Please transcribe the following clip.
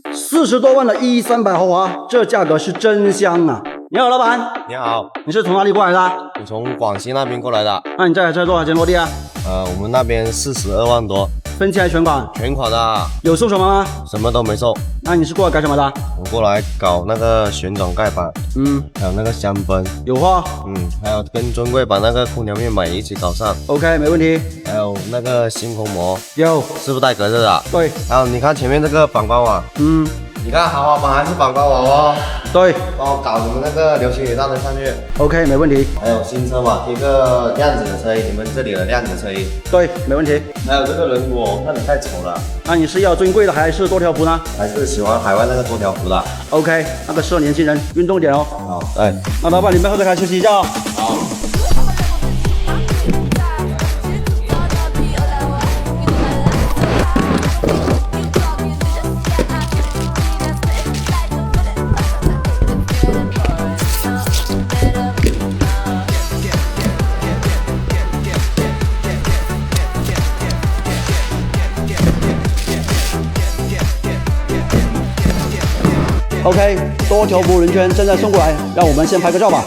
40多万的E300豪华，这价格是真香啊！你好，老板。你好，你是从哪里过来的？我从广西那边过来的。那你这台车多少钱落地啊？我们那边42万多，分期还是全款？全款的。有送什么吗？什么都没送。那你是过来干什么的？我过来搞那个旋转盖板，还有那个香氛，有货。还有跟尊贵把那个空调面板一起搞上。OK， 没问题。还有那个星空膜，有，是不是带隔热的？对。还有你看前面这个反光网，你看豪华版还是反光网哦。对，帮我搞你们那个流星雨大灯上去。OK， 没问题。还有新车嘛，贴个亮子的车衣，你们这里的亮子车衣。对，没问题。还有这个轮毂，我看着太丑了。那你是要尊贵的还是多条幅呢？还是喜欢海外那个多条幅的。OK， 那个适合年轻人，运动点哦。好，对。那老板，你们后头还休息一下哦。好。OK， 多条幅轮圈正在送过来，让我们先拍个照吧。